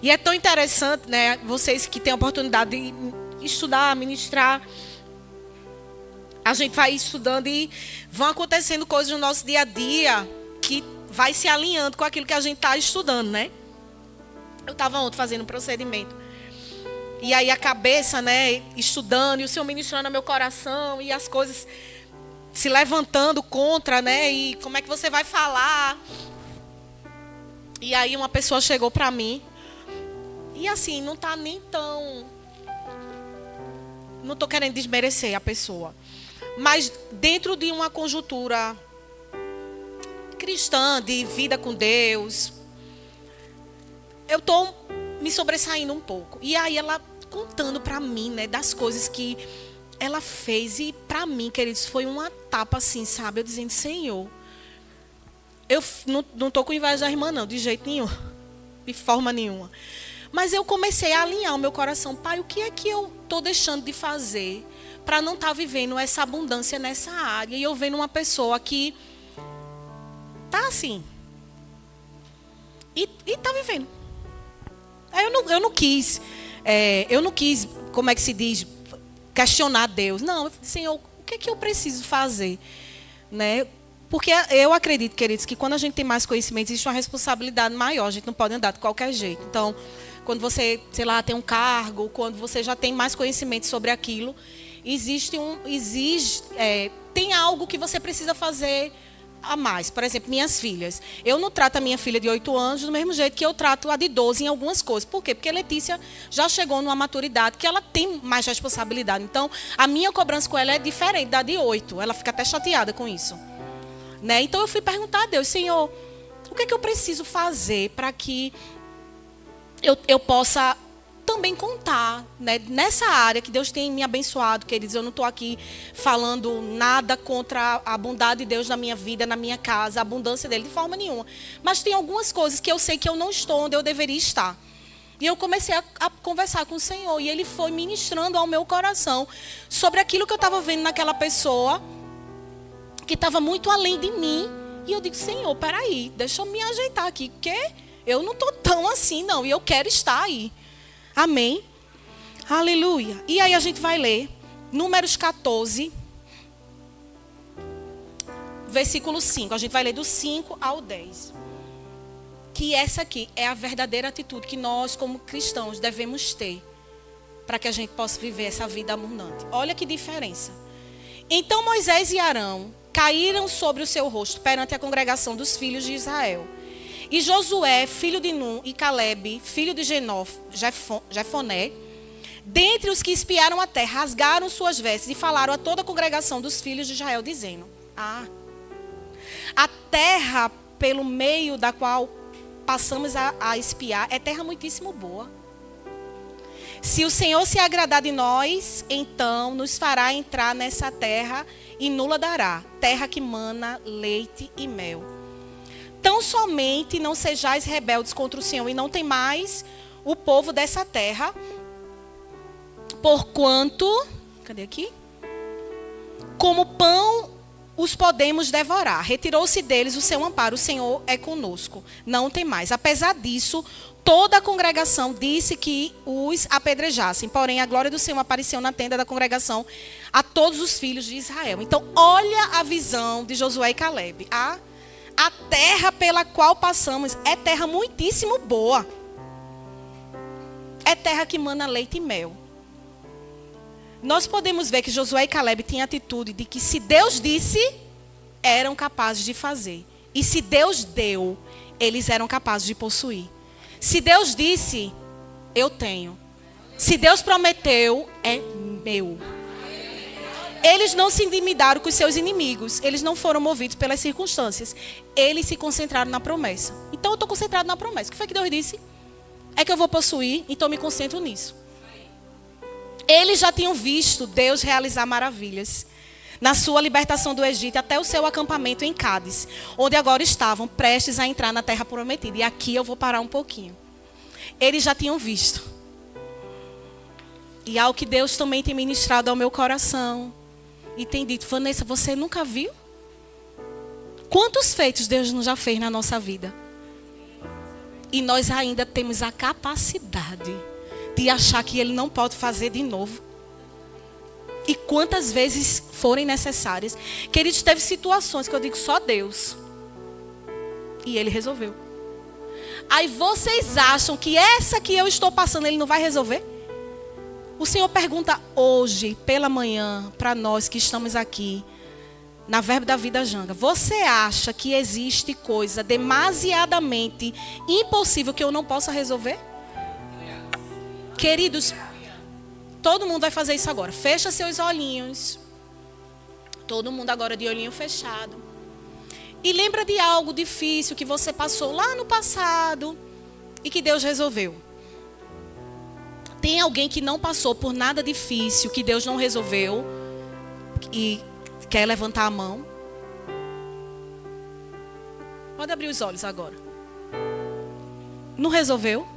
E é tão interessante, né? Vocês que têm a oportunidade de estudar, ministrar. A gente vai estudando e vão acontecendo coisas no nosso dia a dia que vai se alinhando com aquilo que a gente está estudando, né? Eu estava ontem fazendo um procedimento. E aí a cabeça, né, estudando, e o Senhor ministrando no meu coração, e as coisas se levantando contra, né? E como é que você vai falar? E aí uma pessoa chegou para mim, e assim, não está nem tão... Não estou querendo desmerecer a pessoa. Mas dentro de uma conjuntura cristã, de vida com Deus, eu estou me sobressaindo um pouco. E aí ela contando para mim, né, das coisas que ela fez. E para mim, queridos, foi uma tapa assim, sabe? Eu dizendo: Senhor, eu não estou com inveja da irmã não, de jeito nenhum. De forma nenhuma. Mas eu comecei a alinhar o meu coração. Pai, o que é que eu estou deixando de fazer para não estar vivendo essa abundância nessa área? E eu vendo uma pessoa que tá assim. E tá vivendo. Aí eu não quis, como é que se diz, questionar Deus. Não, eu falei: Senhor, o que é que eu preciso fazer? Né? Porque eu acredito, queridos, que quando a gente tem mais conhecimento, existe uma responsabilidade maior. A gente não pode andar de qualquer jeito. Então, quando você, sei lá, tem um cargo, quando você já tem mais conhecimento sobre aquilo, tem algo que você precisa fazer a mais. Por exemplo, minhas filhas. Eu não trato a minha filha de 8 anos do mesmo jeito que eu trato a de 12 em algumas coisas. Por quê? Porque a Letícia já chegou numa maturidade que ela tem mais responsabilidade. Então, a minha cobrança com ela é diferente da de 8. Ela fica até chateada com isso. Né? Então, eu fui perguntar a Deus, Senhor, o que é que eu preciso fazer para que eu possa também contar, né, nessa área que Deus tem me abençoado, queridos. Eu não estou aqui falando nada contra a bondade de Deus na minha vida, na minha casa, a abundância dele, de forma nenhuma. Mas tem algumas coisas que eu sei que eu não estou onde eu deveria estar. E eu comecei a conversar com o Senhor, e Ele foi ministrando ao meu coração sobre aquilo que eu estava vendo naquela pessoa, que estava muito além de mim. E eu digo, Senhor, peraí, deixa eu me ajeitar aqui, porque eu não estou tão assim, não, e eu quero estar aí. Amém? Aleluia. E aí a gente vai ler Números 14, versículo 5. A gente vai ler do 5 ao 10. Que essa aqui é a verdadeira atitude que nós, como cristãos, devemos ter para que a gente possa viver essa vida abundante. Olha que diferença. Então Moisés e Arão caíram sobre o seu rosto perante a congregação dos filhos de Israel. E Josué, filho de Num, e Calebe, filho de Jefoné, dentre os que espiaram a terra, rasgaram suas vestes e falaram a toda a congregação dos filhos de Israel, dizendo: a terra pelo meio da qual passamos a espiar é terra muitíssimo boa. Se o Senhor se agradar de nós, então nos fará entrar nessa terra e nula dará, terra que mana leite e mel. Tão somente não sejais rebeldes contra o Senhor e não temais o povo dessa terra, porquanto, cadê aqui? Como pão os podemos devorar. Retirou-se deles o seu amparo, o Senhor é conosco, não temais. Apesar disso, toda a congregação disse que os apedrejassem, porém a glória do Senhor apareceu na tenda da congregação a todos os filhos de Israel. Então, olha a visão de Josué e Calebe. A terra pela qual passamos é terra muitíssimo boa. É terra que mana leite e mel. Nós podemos ver que Josué e Calebe tinham a atitude de que se Deus disse, eram capazes de fazer. E se Deus deu, eles eram capazes de possuir. Se Deus disse, eu tenho. Se Deus prometeu, é meu. Eles não se intimidaram com os seus inimigos. Eles não foram movidos pelas circunstâncias. Eles se concentraram na promessa. Então eu estou concentrado na promessa. O que foi que Deus disse? É que eu vou possuir, então eu me concentro nisso. Eles já tinham visto Deus realizar maravilhas. Na sua libertação do Egito, até o seu acampamento em Cádiz. Onde agora estavam prestes a entrar na terra prometida. E aqui eu vou parar um pouquinho. Eles já tinham visto. E algo que Deus também tem ministrado ao meu coração. E tem dito, Vanessa, você nunca viu? Quantos feitos Deus não já fez na nossa vida? E nós ainda temos a capacidade de achar que Ele não pode fazer de novo. E quantas vezes forem necessárias. Queridos, teve situações que eu digo só Deus. E Ele resolveu. Aí vocês acham que essa que eu estou passando Ele não vai resolver? O Senhor pergunta hoje, pela manhã, para nós que estamos aqui, na Verbo da Vida Janga. Você acha que existe coisa demasiadamente impossível que eu não possa resolver? Queridos, todo mundo vai fazer isso agora. Fecha seus olhinhos. Todo mundo agora de olhinho fechado. E lembra de algo difícil que você passou lá no passado e que Deus resolveu. Tem alguém que não passou por nada difícil, que Deus não resolveu e quer levantar a mão? Pode abrir os olhos agora. Não resolveu?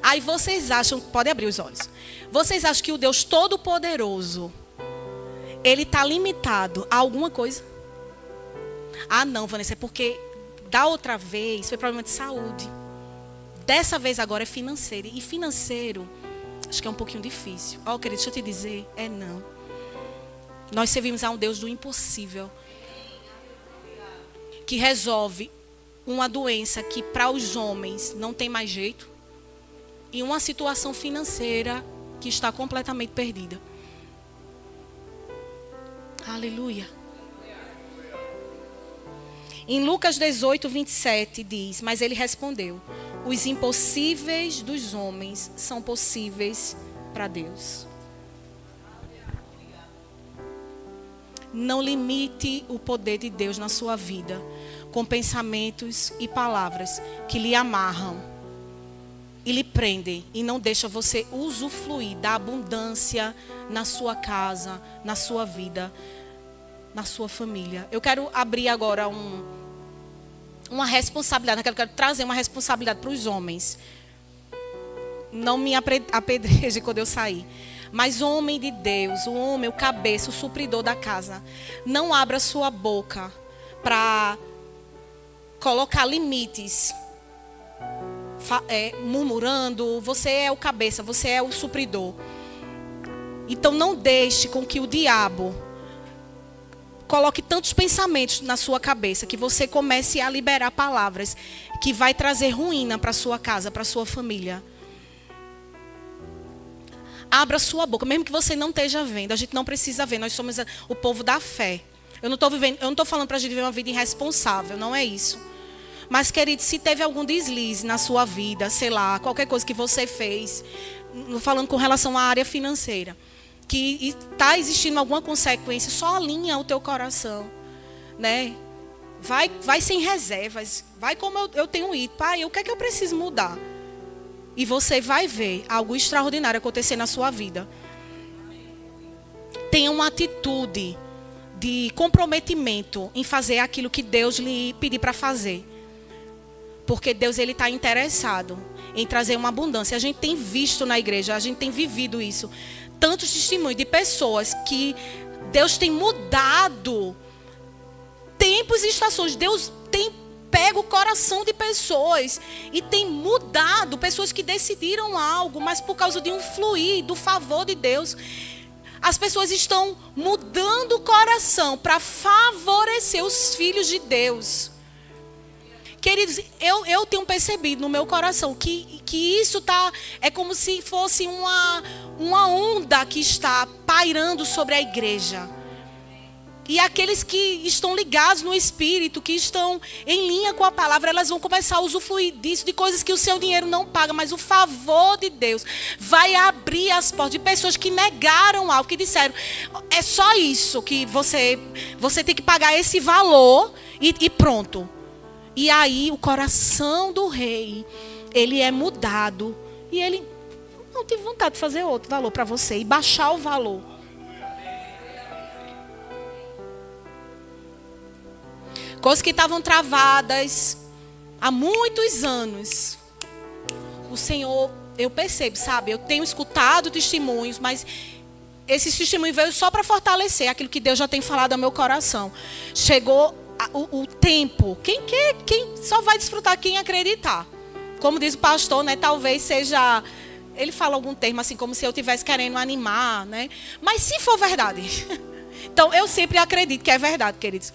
Aí vocês acham, pode abrir os olhos. Vocês acham que o Deus Todo-Poderoso, Ele está limitado a alguma coisa? Ah, não, Vanessa, é porque da outra vez foi problema de saúde. Dessa vez agora é financeiro. E financeiro, acho que é um pouquinho difícil. Ó, querido, deixa eu te dizer, não. Nós servimos a um Deus do impossível. que resolve uma doença que para os homens não tem mais jeito e uma situação financeira que está completamente perdida. Aleluia. Em Lucas 18, 27 diz: mas ele respondeu: os impossíveis dos homens são possíveis para Deus. Não limite o poder de Deus na sua vida com pensamentos e palavras que lhe amarram e lhe prendem e não deixam você usufruir da abundância na sua casa, na sua vida, na sua família. Eu quero abrir agora uma responsabilidade, eu quero trazer uma responsabilidade para os homens. Não me apedreje quando eu sair. Mas o homem de Deus, o homem, o cabeça, o supridor da casa, não abra sua boca para colocar limites, murmurando. Você é o cabeça, você é o supridor. Então não deixe com que o diabo coloque tantos pensamentos na sua cabeça que você comece a liberar palavras que vai trazer ruína para sua casa, para sua família. Abra sua boca, mesmo que você não esteja vendo. A gente não precisa ver, nós somos o povo da fé. Eu não estou falando para a gente viver uma vida irresponsável, não é isso. Mas, querido, se teve algum deslize na sua vida, sei lá, qualquer coisa que você fez, falando com relação à área financeira, que está existindo alguma consequência, só alinha o teu coração, né? Vai sem reservas, vai como eu tenho ido. Pai, o que é que eu preciso mudar? E você vai ver algo extraordinário acontecer na sua vida. Tenha uma atitude de comprometimento em fazer aquilo que Deus lhe pedir para fazer. Porque Deus está interessado em trazer uma abundância. A gente tem visto na igreja, a gente tem vivido isso. Tantos testemunhos de pessoas que Deus tem mudado tempos e estações. Deus tem pega o coração de pessoas e tem mudado pessoas que decidiram algo, mas por causa de um fluir do favor de Deus, as pessoas estão mudando o coração para favorecer os filhos de Deus. Queridos, eu tenho percebido no meu coração que isso é como se fosse uma onda que está pairando sobre a igreja. E aqueles que estão ligados no Espírito, que estão em linha com a palavra, elas vão começar a usufruir disso, de coisas que o seu dinheiro não paga. Mas o favor de Deus vai abrir as portas de pessoas que negaram algo, que disseram, é só isso que você tem que pagar esse valor e pronto. E aí o coração do rei, ele é mudado. E ele não tem vontade de fazer outro valor para você e baixar o valor. Coisas que estavam travadas há muitos anos. O Senhor, eu percebo, sabe? Eu tenho escutado testemunhos, mas esse testemunho veio só para fortalecer aquilo que Deus já tem falado ao meu coração. Chegou o tempo. Quem só vai desfrutar quem acreditar. Como diz o pastor, né? Talvez seja... Ele fala algum termo assim, como se eu estivesse querendo animar, né? Mas se for verdade... Então, eu sempre acredito que é verdade, queridos.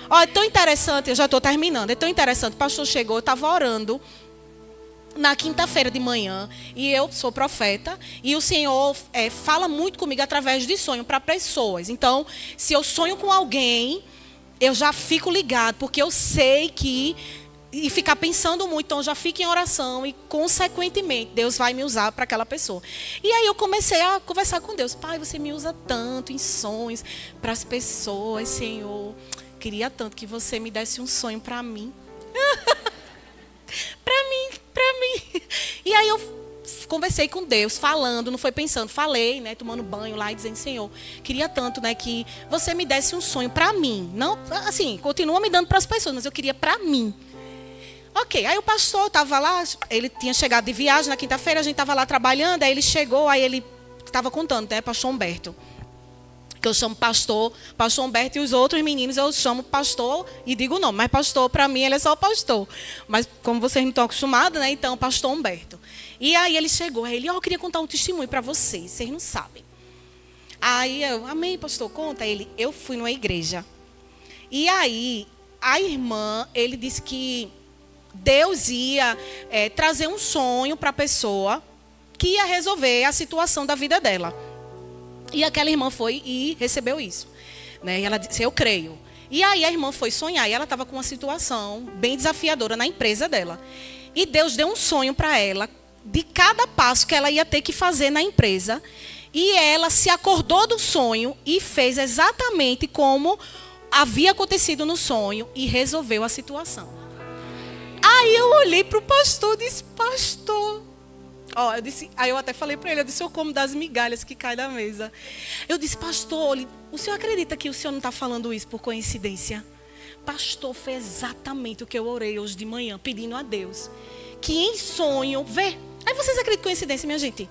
Olha, é tão interessante, eu já estou terminando. É tão interessante, o pastor chegou, eu estava orando na quinta-feira de manhã. E eu sou profeta. E o Senhor fala muito comigo através de sonho para pessoas. Então, se eu sonho com alguém, eu já fico ligado. Porque eu sei que... E ficar pensando muito, então já fico em oração e, consequentemente, Deus vai me usar para aquela pessoa. E aí eu comecei a conversar com Deus. Pai, você me usa tanto em sonhos para as pessoas, Senhor. Queria tanto que você me desse um sonho para mim. Para mim. E aí eu conversei com Deus, falando, não foi pensando, falei, né, tomando banho lá e dizendo, Senhor, queria tanto, né, que você me desse um sonho para mim. Não, assim, continua me dando para as pessoas, mas eu queria para mim. Ok, aí o pastor estava lá, ele tinha chegado de viagem na quinta-feira, a gente estava lá trabalhando, aí ele chegou, aí ele estava contando, né, pastor Humberto. Que eu chamo pastor Humberto, e os outros meninos eu chamo pastor e digo o nome, mas pastor para mim ele é só pastor. Mas como vocês não estão acostumados, né, então pastor Humberto. E aí ele chegou, aí ele, eu queria contar um testemunho para vocês não sabem. Aí eu, amém pastor, conta. Ele, eu fui numa igreja. E aí... a irmã, ele disse que Deus ia trazer um sonho para a pessoa que ia resolver a situação da vida dela. E aquela irmã foi e recebeu isso, né? E ela disse, eu creio. E aí a irmã foi sonhar e ela estava com uma situação bem desafiadora na empresa dela. E Deus deu um sonho para ela de cada passo que ela ia ter que fazer na empresa. E ela se acordou do sonho e fez exatamente como havia acontecido no sonho e resolveu a situação. Aí eu olhei para o pastor e disse, pastor... aí eu até falei para ele, eu disse, eu como das migalhas que caem da mesa. Eu disse, pastor, o senhor acredita que o senhor não está falando isso por coincidência? Pastor, foi exatamente o que eu orei hoje de manhã, pedindo a Deus. Que em sonho, vê. Aí vocês acreditam em coincidência, minha gente?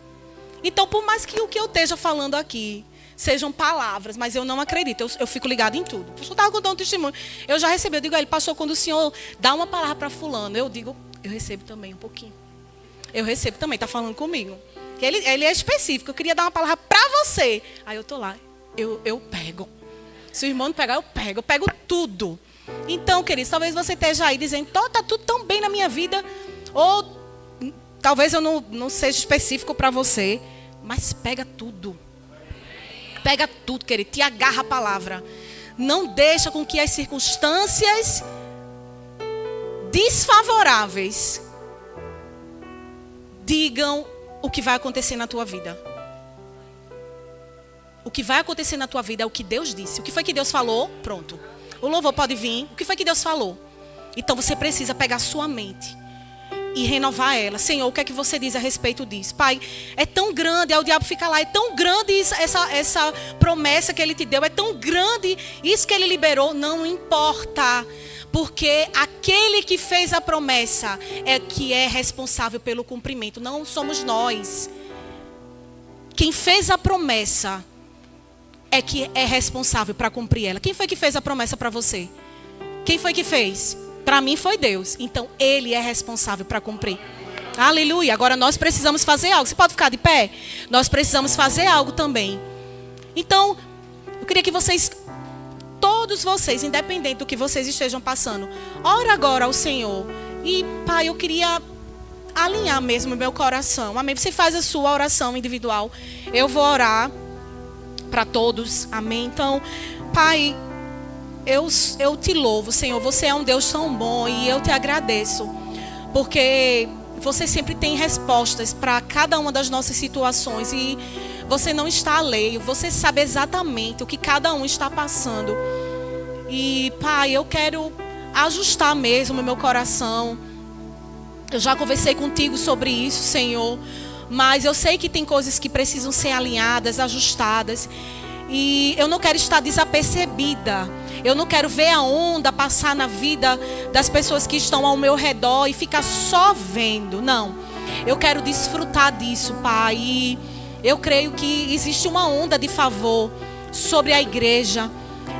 Então, por mais que o que eu esteja falando aqui sejam palavras, mas eu não acredito, eu fico ligado em tudo. O pastor estava contando um testemunho, eu já recebi, eu digo, ele passou quando o senhor dá uma palavra para fulano, eu digo, eu recebo também um pouquinho. Eu recebo também, está falando comigo. Ele é específico, eu queria dar uma palavra para você. Aí eu estou lá, eu pego. Se o irmão não pegar, eu pego tudo. Então, queridos, talvez você esteja aí dizendo, está tudo tão bem na minha vida, ou talvez eu não seja específico para você, mas pega tudo. Pega tudo, querido, te agarra a palavra. Não deixa com que as circunstâncias desfavoráveis digam o que vai acontecer na tua vida. O que vai acontecer na tua vida é o que Deus disse. O que foi que Deus falou? Pronto. O louvor pode vir. O que foi que Deus falou? Então você precisa pegar sua mente e renovar ela. Senhor, o que é que você diz a respeito disso? Pai, é tão grande, aí o diabo fica lá, é tão grande essa promessa que ele te deu, é tão grande isso que ele liberou, não importa. Porque aquele que fez a promessa é que é responsável pelo cumprimento, não somos nós. Quem fez a promessa é que é responsável para cumprir ela. Quem foi que fez a promessa para você? Quem foi que fez? Para mim foi Deus. Então Ele é responsável para cumprir. Aleluia. Agora nós precisamos fazer algo. Você pode ficar de pé? Nós precisamos fazer algo também. Então, eu queria que vocês, todos vocês, independente do que vocês estejam passando, ora agora ao Senhor. E, Pai, eu queria alinhar mesmo o meu coração. Amém? Você faz a sua oração individual. Eu vou orar para todos. Amém? Então, Pai, eu te louvo, Senhor. Você é um Deus tão bom e eu te agradeço. Porque você sempre tem respostas para cada uma das nossas situações. E você não está alheio. Você sabe exatamente o que cada um está passando. E, Pai, eu quero ajustar mesmo o meu coração. Eu já conversei contigo sobre isso, Senhor. Mas eu sei que tem coisas que precisam ser alinhadas, ajustadas. E eu não quero estar desapercebida. Eu não quero ver a onda passar na vida das pessoas que estão ao meu redor e ficar só vendo. Não. Eu quero desfrutar disso, Pai. E eu creio que existe uma onda de favor sobre a igreja.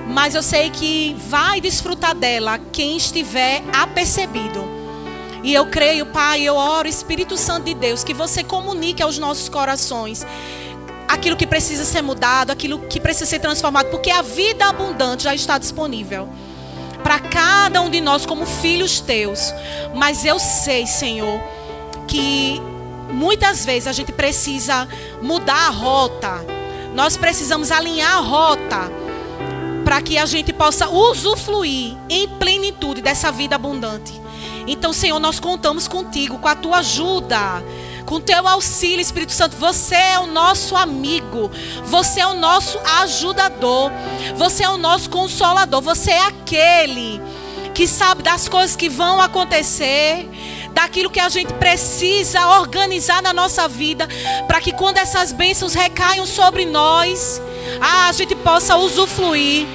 Mas eu sei que vai desfrutar dela quem estiver apercebido. E eu creio, Pai, eu oro, Espírito Santo de Deus, que você comunique aos nossos corações aquilo que precisa ser mudado, aquilo que precisa ser transformado, porque a vida abundante já está disponível para cada um de nós como filhos teus. Mas eu sei, Senhor, que muitas vezes a gente precisa mudar a rota. Nós precisamos alinhar a rota para que a gente possa usufruir em plenitude dessa vida abundante. Então, Senhor, nós contamos contigo, com a tua ajuda, com o teu auxílio, Espírito Santo. Você é o nosso amigo, você é o nosso ajudador, você é o nosso consolador, você é aquele que sabe das coisas que vão acontecer, daquilo que a gente precisa organizar na nossa vida, para que quando essas bênçãos recaiam sobre nós, a gente possa usufruir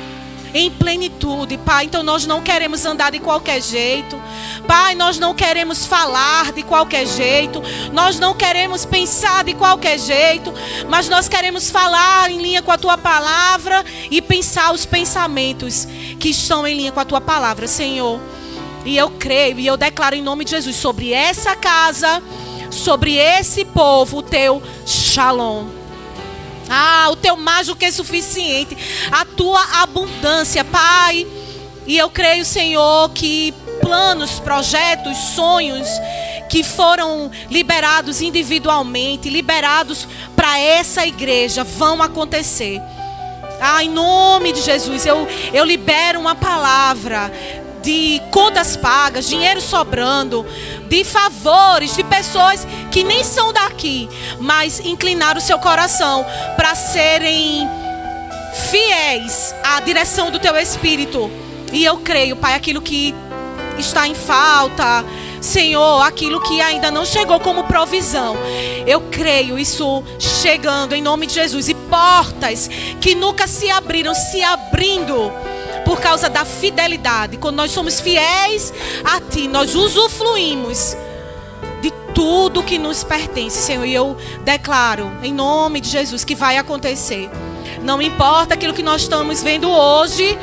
em plenitude, Pai. Então nós não queremos andar de qualquer jeito, Pai. Nós não queremos falar de qualquer jeito, nós não queremos pensar de qualquer jeito, mas nós queremos falar em linha com a tua palavra e pensar os pensamentos que estão em linha com a tua palavra, Senhor. E eu creio e eu declaro em nome de Jesus sobre essa casa, sobre esse povo, o teu shalom. O teu mais do que suficiente, a tua abundância, Pai. E eu creio, Senhor, que planos, projetos, sonhos que foram liberados individualmente, liberados para essa igreja, vão acontecer. Em nome de Jesus, eu libero uma palavra de contas pagas, dinheiro sobrando, de favores, de pessoas que nem são daqui, mas inclinaram o seu coração para serem fiéis à direção do Teu Espírito. E eu creio, Pai, aquilo que está em falta, Senhor, aquilo que ainda não chegou como provisão, eu creio isso chegando em nome de Jesus. E portas que nunca se abriram, se abrindo por causa da fidelidade. Quando nós somos fiéis a Ti, nós usufruímos de tudo que nos pertence, Senhor. E eu declaro em nome de Jesus que vai acontecer. Não importa aquilo que nós estamos vendo hoje,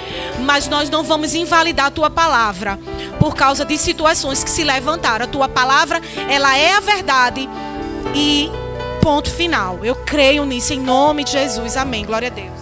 mas nós não vamos invalidar a Tua palavra por causa de situações que se levantaram. A Tua palavra, ela é a verdade e ponto final. Eu creio nisso em nome de Jesus. Amém. Glória a Deus.